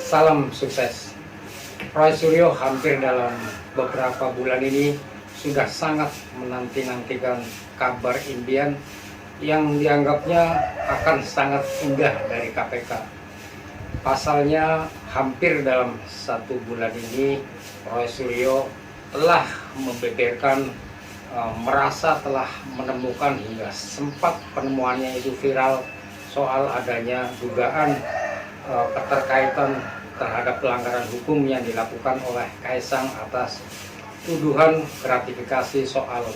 Salam sukses. Roy Suryo hampir dalam beberapa bulan ini sudah sangat menanti-nantikan kabar impian yang dianggapnya akan sangat indah dari KPK. Pasalnya hampir dalam 1 bulan ini Roy Suryo telah membeberkan merasa telah menemukan hingga sempat penemuannya itu viral soal adanya dugaan keterkaitan terhadap pelanggaran hukum yang dilakukan oleh Kaisang atas tuduhan gratifikasi soal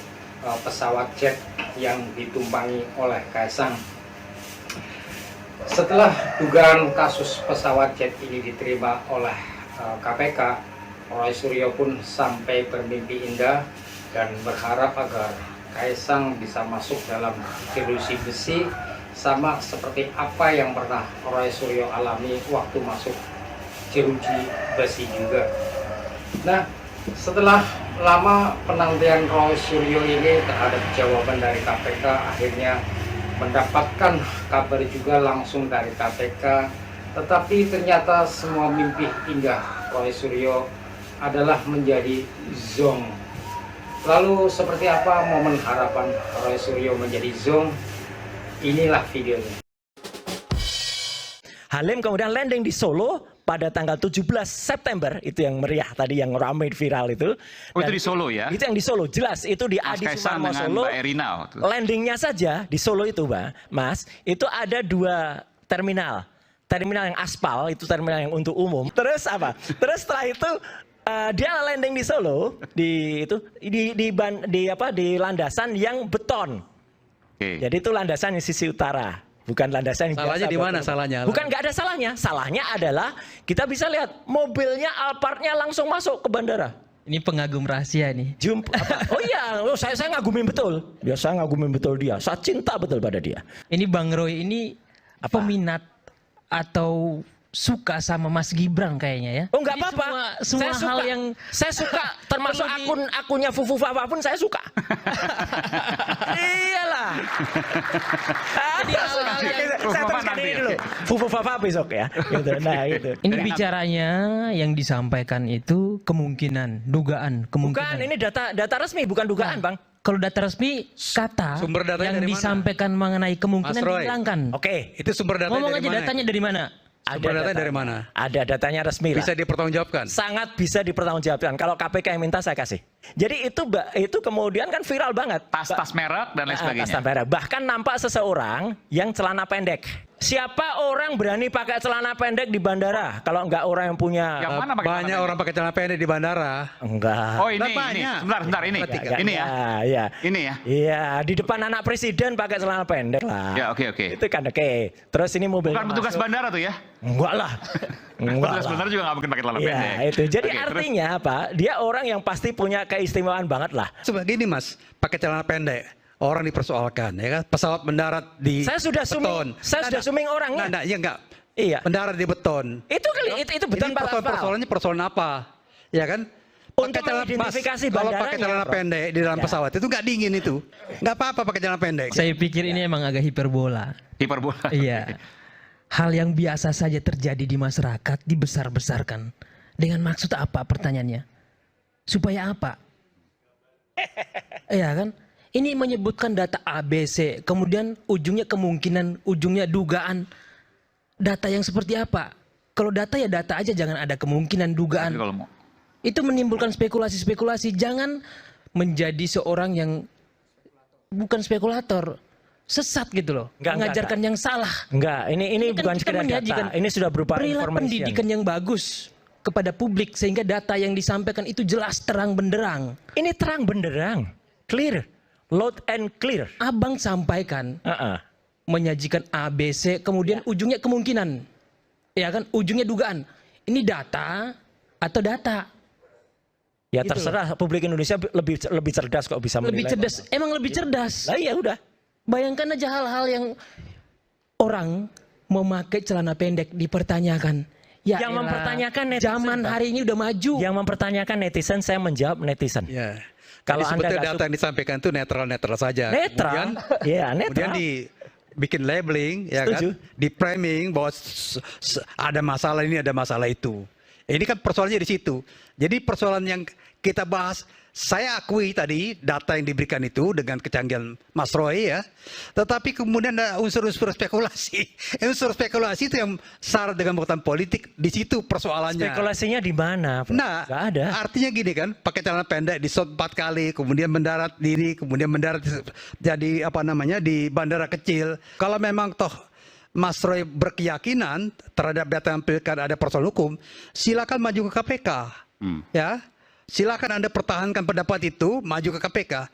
pesawat jet yang ditumpangi oleh Kaisang. Setelah dugaan kasus pesawat jet ini diterima oleh KPK, Roy Suryo pun sampai bermimpi indah dan berharap agar Kaisang bisa masuk dalam jeruji besi sama seperti apa yang pernah Roy Suryo alami waktu masuk jeruji besi juga. Nah, setelah lama penantian Roy Suryo ini terhadap jawaban dari KPK, akhirnya mendapatkan kabar juga langsung dari KPK. Tetapi ternyata semua mimpi indah Roy Suryo adalah menjadi zong. Lalu seperti apa momen harapan Roy Suryo menjadi zong? Inilah videonya. Halim kemudian landing di Solo pada tanggal 17 September, itu yang meriah tadi, yang ramai viral itu. Oh, itu di Solo ya? Itu yang di Solo, jelas. Itu di Adi Sumarmo Solo. Mbak Erina. Landingnya saja di Solo itu, Mas, itu ada 2 terminal. Terminal yang aspal, itu terminal yang untuk umum. Terus apa? Terus setelah itu dia landing di Solo, di landasan yang beton. Oke. Jadi itu landasan yang sisi utara. Bukan landasan yang salahnya biasa. Di mana salahnya? Bukan, nggak ada salahnya. Salahnya adalah kita bisa lihat mobilnya Alphardnya langsung masuk ke bandara. Ini pengagum rahasia nih. Oh iya, saya ngagumin betul. Ya, saya ngagumin betul dia. Saya cinta betul pada dia. Ini Bang Roy ini peminat atau suka sama Mas Gibran kayaknya ya? Oh, nggak apa-apa. Semua saya hal suka. yang Saya suka, termasuk akunnya Fufu Fafa pun saya suka. Iyalah. Jadi hal-hal yang Saya teruskan ini dulu. Fufu Fafa besok ya. Gitu. Nah, gitu. ini bicaranya yang disampaikan itu kemungkinan, dugaan, Bukan, kemungkinan. ini data resmi, bukan dugaan, Bang. Kalau data resmi kata Sumber datanya yang dari mana? disampaikan mengenai kemungkinan Mas Roy. dihilangkan. Oke. Itu sumber datanya Ngomong dari aja mana? datanya dari mana? Sumber datanya dari mana? Ada datanya resmi lah. Bisa dipertanggungjawabkan. Sangat bisa dipertanggungjawabkan. Kalau KPK yang minta saya kasih. Jadi itu kemudian kan viral banget. Tas merek dan lain sebagainya. Tas merek. Bahkan nampak seseorang yang celana pendek. Siapa orang berani pakai celana pendek di bandara? Kalau enggak orang yang punya... Yang mana pakai Banyak celana orang pakai celana pendek di bandara. Enggak. Oh, ini. Banyak. Sebentar ini. Enggak, Ini ya. Iya. Ini ya. Iya, di depan anak presiden pakai celana pendek lah. Ya, oke. Itu kan oke. Terus ini mobil. Bukan petugas bandara tuh ya? Enggak lah. Petugas bandara juga nggak mungkin pakai celana pendek. Iya, itu. Jadi Oke, artinya apa? Dia orang yang pasti punya keistimewaan banget lah. Coba gini Mas, pakai celana pendek. Orang dipersoalkan, ya kan? Pesawat mendarat di Saya sudah beton. zooming orangnya. Nah, ya enggak. Iya. Mendarat di beton. Itu betul Ini persoalannya persoalan apa? Ya kan? Untuk mengidentifikasi kalau bandaranya, pakai celana Bro. pendek di dalam Ya. pesawat itu nggak dingin itu. Nggak apa-apa pakai celana pendek. Saya pikir ini emang agak hiperbola. Hiperbola. Iya. Hal yang biasa saja terjadi di masyarakat dibesar-besarkan. Dengan maksud apa pertanyaannya? Supaya apa? Iya kan? Ini menyebutkan data ABC, kemudian ujungnya kemungkinan, ujungnya dugaan. Data yang seperti apa? Kalau data ya data aja, jangan ada kemungkinan, dugaan. Tapi kalau mau. Itu menimbulkan spekulasi-spekulasi. Jangan menjadi seorang yang bukan spekulator. Sesat gitu loh. Mengajarkan yang salah. Enggak, ini Kan bukan kita sekedar menyajikan data. Ini sudah berupa perilaku information. pendidikan yang bagus kepada publik sehingga data yang disampaikan itu jelas terang benderang. Ini terang benderang. Clear. Loud and clear. Abang sampaikan menyajikan ABC, kemudian ujungnya kemungkinan. Ya kan, ujungnya dugaan. Ini data atau data? Ya Gitu terserah, publik Indonesia lebih cerdas kok bisa menilai. Lebih cerdas, emang lebih cerdas. Lah ya udah. Bayangkan aja hal-hal yang orang memakai celana pendek dipertanyakan. Ya Yang elah, mempertanyakan netizen, zaman Bang. hari ini udah maju. Yang mempertanyakan netizen, saya menjawab netizen. Ya. Kalau Jadi Anda sebetulnya nggak data yang disampaikan itu netral-netral saja. Netral. Iya, netral. Kemudian bikin labeling, ya Setuju. kan, di framing bahwa ada masalah ini, ada masalah itu. Ini kan persoalannya di situ. Jadi persoalan yang kita bahas, saya akui tadi data yang diberikan itu dengan kecanggihan Mas Roy ya, tetapi kemudian ada unsur-unsur spekulasi. Unsur spekulasi itu yang syarat dengan muatan politik, di situ persoalannya. Spekulasinya di mana? Prof? Nah, Nggak ada. artinya gini kan, pakai celana pendek disot 4 kali, kemudian mendarat diri, kemudian mendarat jadi apa namanya di bandara kecil. Kalau memang toh Mas Roy berkeyakinan terhadap data yang pilkada ada persoalan hukum, silakan maju ke KPK. Ya, silakan Anda pertahankan pendapat itu, maju ke KPK.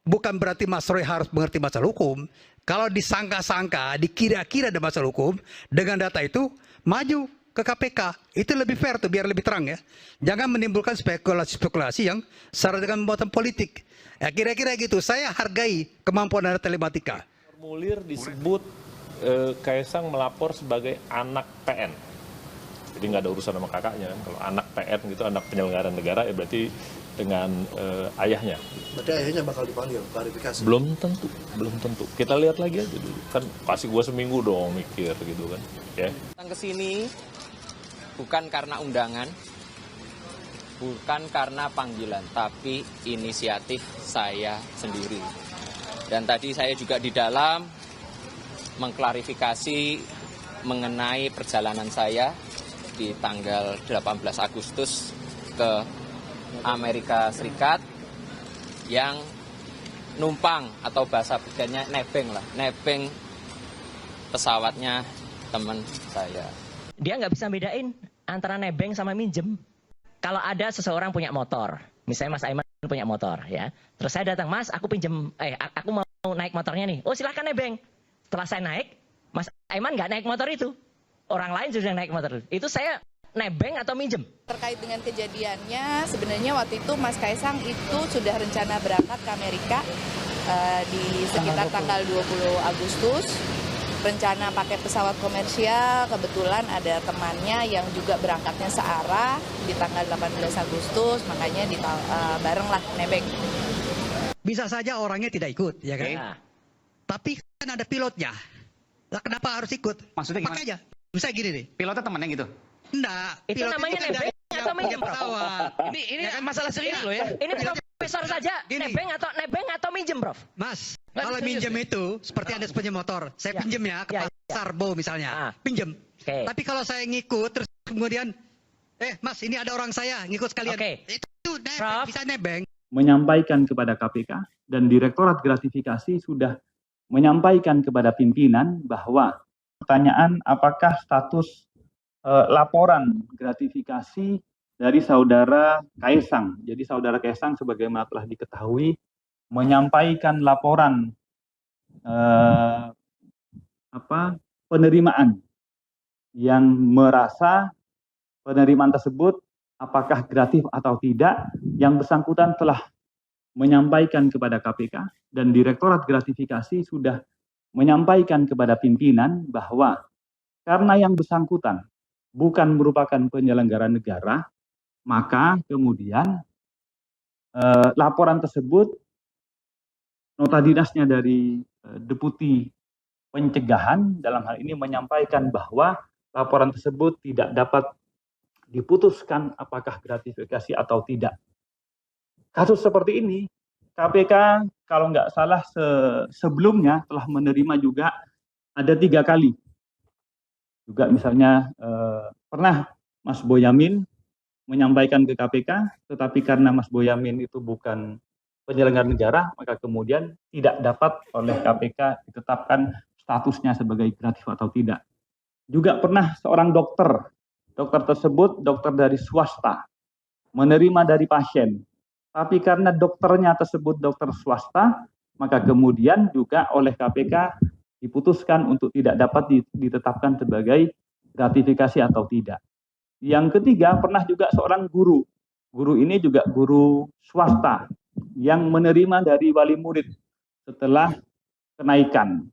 Bukan berarti Mas Roy harus mengerti masalah hukum. Kalau disangka-sangka, dikira-kira ada masalah hukum, dengan data itu maju ke KPK. Itu lebih fair tuh, biar lebih terang ya. Jangan menimbulkan spekulasi-spekulasi yang syarat dengan pembuatan politik. Ya, kira-kira gitu. Saya hargai kemampuan Anda telematika. Formulir disebut Kaisang melapor sebagai anak PN. Jadi nggak ada urusan sama kakaknya kan. Kalau anak PN gitu, anak penyelenggara negara, ya berarti dengan ayahnya. Berarti akhirnya bakal dipanggil, klarifikasi. Belum tentu, belum tentu. Kita lihat lagi aja dulu. Kan pasti gua seminggu dong mikir gitu kan. Ya. Datang ke sini bukan karena undangan, bukan karena panggilan, tapi inisiatif saya sendiri. Dan tadi saya juga di dalam mengklarifikasi mengenai perjalanan saya di tanggal 18 Agustus ke Amerika Serikat yang numpang atau bahasa bedanya nebeng pesawatnya teman saya. Dia nggak bisa bedain antara nebeng sama minjem. Kalau ada seseorang punya motor, misalnya Mas Aiman punya motor ya, terus saya datang, Mas, aku pinjem, aku mau naik motornya nih. Oh silahkan nebeng. Setelah saya naik, Mas Aiman nggak naik motor itu, orang lain sudah naik motor itu. Saya nebeng atau minjem? Terkait dengan kejadiannya, sebenarnya waktu itu Mas Kaisang itu sudah rencana berangkat ke Amerika di sekitar tanggal 20 Agustus. Rencana pakai pesawat komersial, kebetulan ada temannya yang juga berangkatnya searah di tanggal 18 Agustus, makanya barenglah nebeng. Bisa saja orangnya tidak ikut, ya kan? Nah, Tapi kan ada pilotnya. Lah kenapa harus ikut? Maksudnya gimana? Pakai aja. Bisa gini nih. Pilotnya temennya gitu. Enggak. Itu pilot namanya kan nebeng yang atau minjem? punya pesawat. Ini masalah serius loh ya. ini profesor saja Gini. nebeng atau minjem, Prof? Mas, Nggak, kalau serius minjem ya? itu seperti Anda punya motor, saya Ya. pinjem ya ke Ya, ya. pasar Bo misalnya. Ah. Pinjem. Oke. Tapi kalau saya ngikut terus kemudian Mas, ini ada orang saya ngikut sekalian. Oke. Itu nebeng, Prof. bisa nebeng. Menyampaikan kepada KPK dan Direktorat Gratifikasi sudah menyampaikan kepada pimpinan bahwa pertanyaan apakah status laporan gratifikasi dari saudara Kaisang. Jadi saudara Kaisang sebagaimana telah diketahui menyampaikan laporan penerimaan yang merasa penerimaan tersebut apakah gratis atau tidak, yang bersangkutan telah menyampaikan kepada KPK dan Direktorat Gratifikasi sudah menyampaikan kepada pimpinan bahwa karena yang bersangkutan bukan merupakan penyelenggara negara, maka kemudian laporan tersebut nota dinasnya dari Deputi Pencegahan dalam hal ini menyampaikan bahwa laporan tersebut tidak dapat diputuskan apakah gratifikasi atau tidak. Kasus seperti ini, KPK kalau nggak salah sebelumnya telah menerima juga ada 3 kali. Juga misalnya pernah Mas Boyamin menyampaikan ke KPK, tetapi karena Mas Boyamin itu bukan penyelenggara negara, maka kemudian tidak dapat oleh KPK ditetapkan statusnya sebagai gratis atau tidak. Juga pernah seorang dokter tersebut dokter dari swasta, menerima dari pasien. Tapi karena dokternya tersebut dokter swasta, maka kemudian juga oleh KPK diputuskan untuk tidak dapat ditetapkan sebagai gratifikasi atau tidak. Yang ketiga, pernah juga seorang guru. Guru ini juga guru swasta yang menerima dari wali murid setelah kenaikan.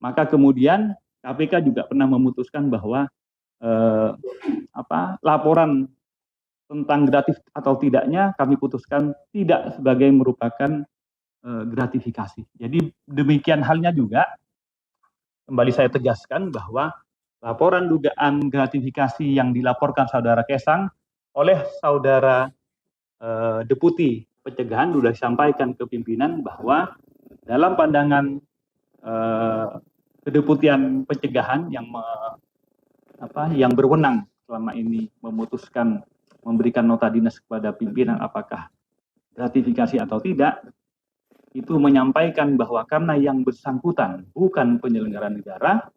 Maka kemudian KPK juga pernah memutuskan bahwa laporan tentang gratis atau tidaknya kami putuskan tidak sebagai merupakan gratifikasi. Jadi demikian halnya juga kembali saya tegaskan bahwa laporan dugaan gratifikasi yang dilaporkan saudara Kaisang oleh saudara Deputi Pencegahan sudah disampaikan ke pimpinan bahwa dalam pandangan Kedeputian Pencegahan yang berwenang selama ini memutuskan memberikan nota dinas kepada pimpinan apakah gratifikasi atau tidak, itu menyampaikan bahwa karena yang bersangkutan bukan penyelenggara negara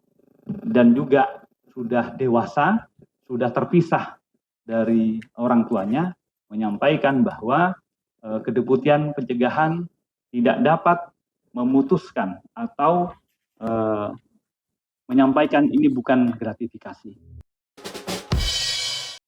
dan juga sudah dewasa, sudah terpisah dari orang tuanya, menyampaikan bahwa Kedeputian Pencegahan tidak dapat memutuskan atau menyampaikan ini bukan gratifikasi.